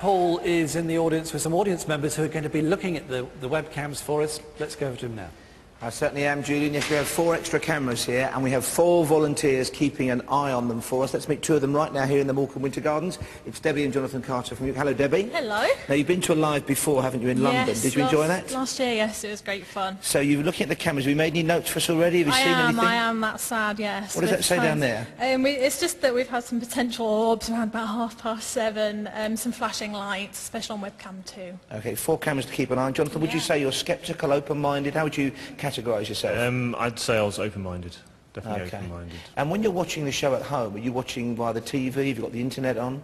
Paul is in the audience with some audience members who are going to be looking at the webcams for us. Let's go over to him now. I certainly am, Julian. Yes, we have 4 extra cameras here, and we have 4 volunteers keeping an eye on them for us. Let's meet 2 of them right now here in the Morecambe Winter Gardens. It's Debbie and Jonathan Carter from you. Hello, Debbie. Hello. Now, you've been to a live before, haven't you, in London? Did you enjoy that? Last year, yes, it was great fun. So you're looking at the cameras. Have you made any notes for us already? Have you seen anything? I am. That's sad, yes. What does that say down there? It's just that we've had some potential orbs around about 7:30, some flashing lights, especially on webcam too. OK, 4 cameras to keep an eye on. Jonathan, would you say you're sceptical, open-minded? How would you categorise yourself? I'd say I was open-minded, definitely open-minded. And when you're watching the show at home, are you watching via the TV? Have you got the internet on?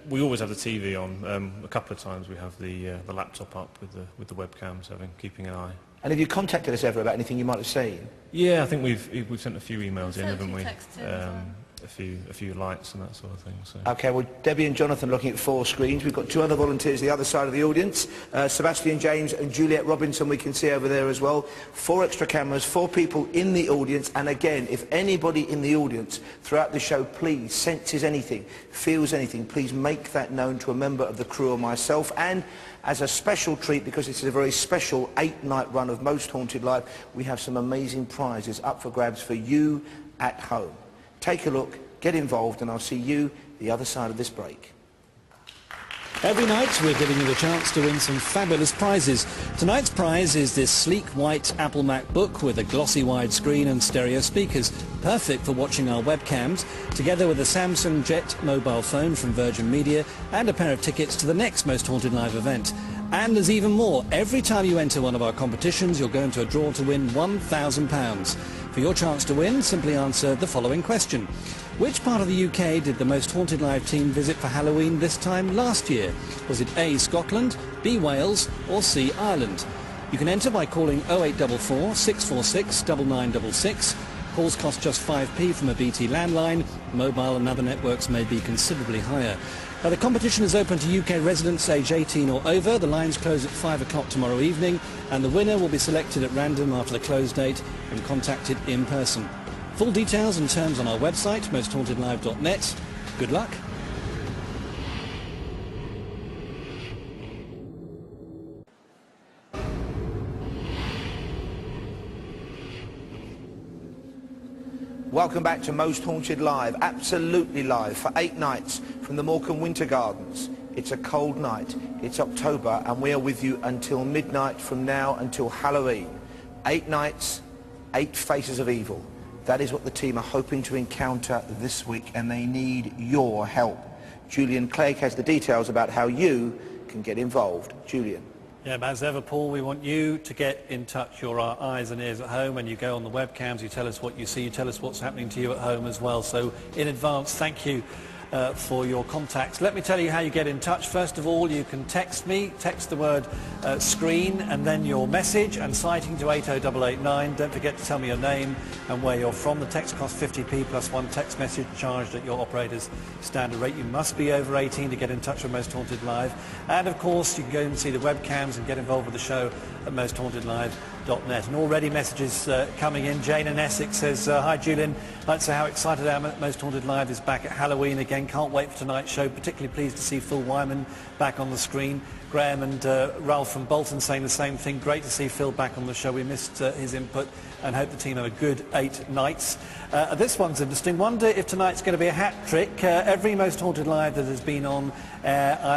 We always have the TV on. A couple of times we have the laptop up with the webcams, keeping an eye. And have you contacted us ever about anything you might have seen? Yeah, I think we've sent a few emails in, haven't we? A few lights and that sort of thing. So. OK, well, Debbie and Jonathan looking at 4 screens. We've got 2 other volunteers the other side of the audience. Sebastian James and Juliet Robinson we can see over there as well. 4 extra cameras, 4 people in the audience. And again, if anybody in the audience throughout the show, please, senses anything, feels anything, please make that known to a member of the crew or myself. And as a special treat, because this is a very special 8-night run of Most Haunted Live, we have some amazing prizes up for grabs for you at home. Take a look, get involved, and I'll see you the other side of this break. Every night we're giving you the chance to win some fabulous prizes. Tonight's prize is this sleek white Apple MacBook with a glossy wide screen and stereo speakers, perfect for watching our webcams, together with a Samsung Jet mobile phone from Virgin Media and a pair of tickets to the next Most Haunted Live event. And there's even more. Every time you enter one of our competitions, you'll go into a draw to win £1,000. For your chance to win, simply answer the following question. Which part of the UK did the Most Haunted Live team visit for Halloween this time last year? Was it A, Scotland, B, Wales, or C, Ireland? You can enter by calling 0844 646 9966. Calls cost just 5p from a BT landline. Mobile and other networks may be considerably higher. Now, the competition is open to UK residents aged 18 or over. The lines close at 5 o'clock tomorrow evening, and the winner will be selected at random after the close date and contacted in person. Full details and terms on our website, mosthauntedlive.net. Good luck. Welcome back to Most Haunted Live, absolutely live, for 8 nights from the Morecambe Winter Gardens. It's a cold night, it's October, and we are with you until midnight from now until Halloween. 8 nights, 8 faces of evil. That is what the team are hoping to encounter this week, and they need your help. Julian Clegg has the details about how you can get involved. Julian. Yeah, as ever, Paul, we want you to get in touch. You're our eyes and ears at home. When you go on the webcams, you tell us what you see, you tell us what's happening to you at home as well. So in advance, thank you for your contacts. Let me tell you how you get in touch. First of all, you can text me, text the word screen and then your message and citing to 80889. Don't forget to tell me your name and where you're from. The text costs 50p plus 1 text message charged at your operator's standard rate. You must be over 18 to get in touch with Most Haunted Live. And of course, you can go and see the webcams and get involved with the show at mosthauntedlive.net. And already messages coming in. Jane in Essex says, hi Julian, I'd like to say how excited I am at Most Haunted Live is back at Halloween again. Can't wait for tonight's show. Particularly pleased to see Phil Wyman back on the screen. Graham and Ralph from Bolton saying the same thing. Great to see Phil back on the show. We missed his input and hope the team have a good 8 nights. This one's interesting. Wonder if tonight's going to be a hat trick. Every Most Haunted Live that has been on,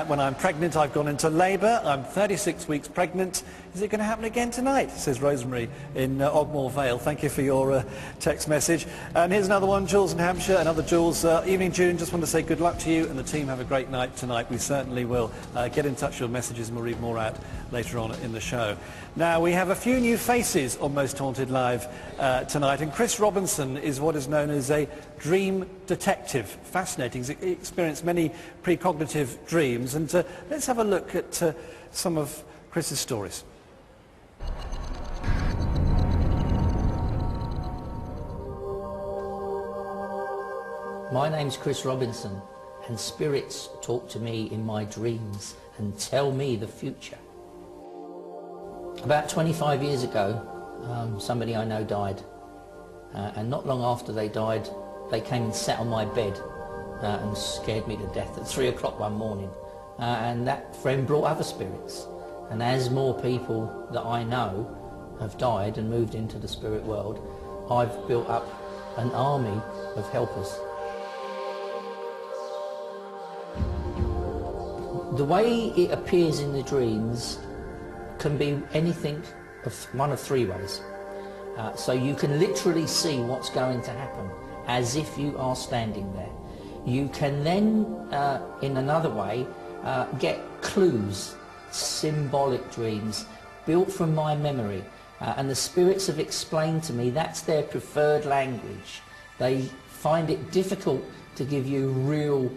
when I'm pregnant, I've gone into labour. I'm 36 weeks pregnant. Is it going to happen again tonight? Says Rosemary in Ogmore Vale. Thank you for your text message. And here's another one, Jules in Hampshire. Another Jules. Evening, June. Just want to say good luck to you and the team. Have a great night tonight. We certainly will. Get in touch with your messages and we'll read more out later on in the show. Now, we have a few new faces on Most Haunted Live tonight, and Chris Robinson is what is known as a dream detective. Fascinating. He's experienced many precognitive dreams, and let's have a look at some of Chris's stories. My name's Chris Robinson, and spirits talk to me in my dreams and tell me the future. About 25 years ago, somebody I know died, and not long after they died, they came and sat on my bed and scared me to death at 3 o'clock one morning. and that friend brought other spirits. And as more people that I know have died and moved into the spirit world, I've built up an army of helpers. The way it appears in the dreams can be anything of one of three ways. So you can literally see what's going to happen as if you are standing there. You can then, in another way, get clues, symbolic dreams, built from my memory. And the spirits have explained to me that's their preferred language. They find it difficult to give you real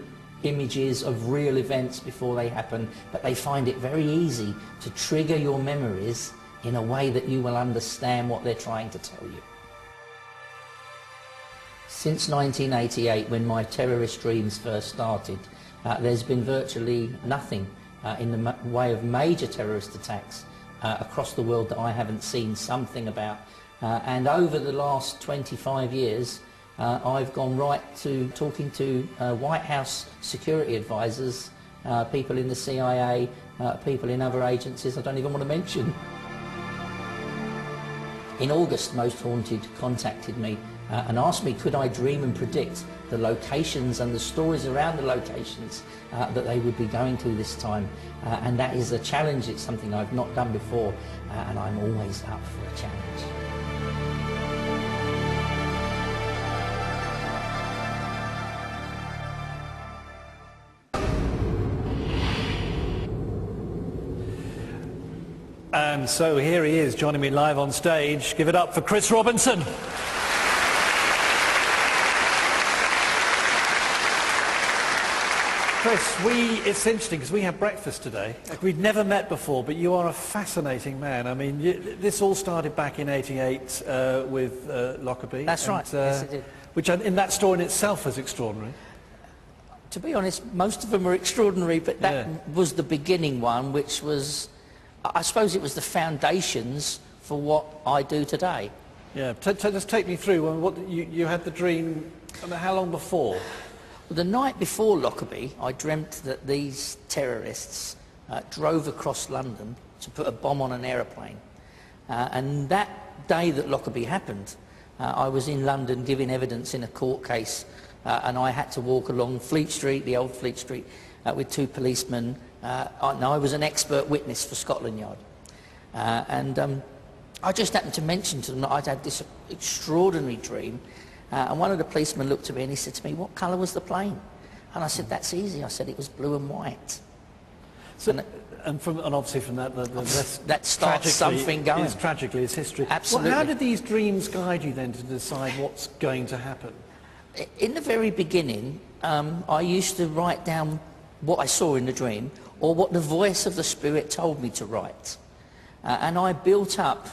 images of real events before they happen, but they find it very easy to trigger your memories in a way that you will understand what they're trying to tell you. Since 1988, when my terrorist dreams first started, there's been virtually nothing in the way of major terrorist attacks across the world that I haven't seen something about. And over the last 25 years, I've gone right to talking to White House security advisors, people in the CIA, people in other agencies I don't even want to mention. In August, Most Haunted contacted me and asked me could I dream and predict the locations and the stories around the locations that they would be going to this time. And that is a challenge. It's something I've not done before, and I'm always up for a challenge. And so here he is, joining me live on stage. Give it up for Chris Robinson. Chris, it's interesting because we had breakfast today. We'd never met before, but you are a fascinating man. I mean, this all started back in '88 with Lockerbie. That's right, yes it did. Which in that story in itself is extraordinary. To be honest, most of them are extraordinary, but that was the beginning one, which was, I suppose it was the foundations for what I do today. Yeah, just take me through. What you had the dream, I mean, how long before? The night before Lockerbie, I dreamt that these terrorists drove across London to put a bomb on an aeroplane. And that day that Lockerbie happened, I was in London giving evidence in a court case, and I had to walk along Fleet Street, the old Fleet Street, with two policemen. And I was an expert witness for Scotland Yard. I just happened to mention to them that I'd had this extraordinary dream. And one of the policemen looked at me and he said to me, "What colour was the plane?" And I said, "That's easy." I said, "It was blue and white." So, and obviously from that, that starts something going. Tragically, it's history. Absolutely. Well, how did these dreams guide you then to decide what's going to happen? In the very beginning, I used to write down what I saw in the dream or what the voice of the spirit told me to write. And I built up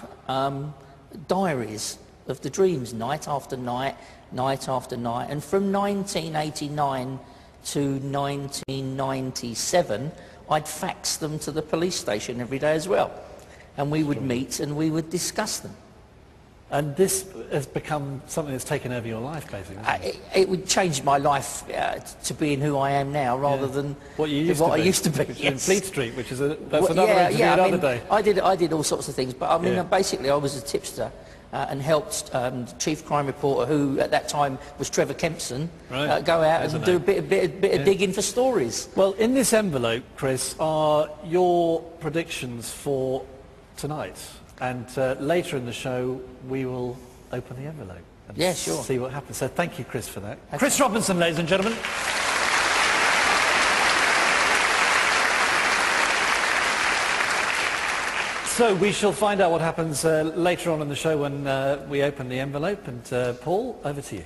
diaries of the dreams, night after night, night after night. And from 1989 to 1997, I'd fax them to the police station every day as well. And we would meet and we would discuss them. And this has become something that's taken over your life, basically. It would change my life to being who I am now, rather than what I used to be. Yes. In Fleet Street, which is that's another interview another day. I did all sorts of things, but I mean, basically, I was a tipster and helped the chief crime reporter, who at that time was Trevor Kempson, go out and do a bit of digging for stories. Well, in this envelope, Chris, are your predictions for tonight. And later in the show, we will open the envelope and see what happens. So thank you, Chris, for that. Okay. Chris Robinson, ladies and gentlemen. So we shall find out what happens later on in the show when we open the envelope. And Paul, over to you.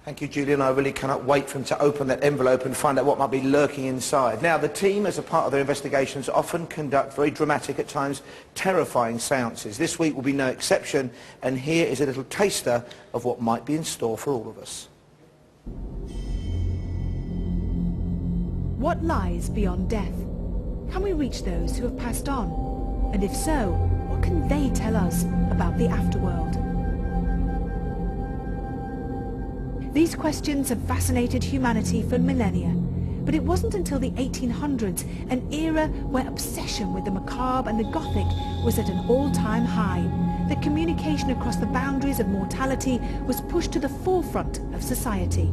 Thank you, Julian. I really cannot wait for him to open that envelope and find out what might be lurking inside. Now, the team, as a part of their investigations, often conduct very dramatic, at times terrifying seances. This week will be no exception, and here is a little taster of what might be in store for all of us. What lies beyond death? Can we reach those who have passed on? And if so, what can they tell us about the afterworld? These questions have fascinated humanity for millennia, But it wasn't until the 1800s, an era where obsession with the macabre and the Gothic was at an all-time high, that communication across the boundaries of mortality was pushed to the forefront of society.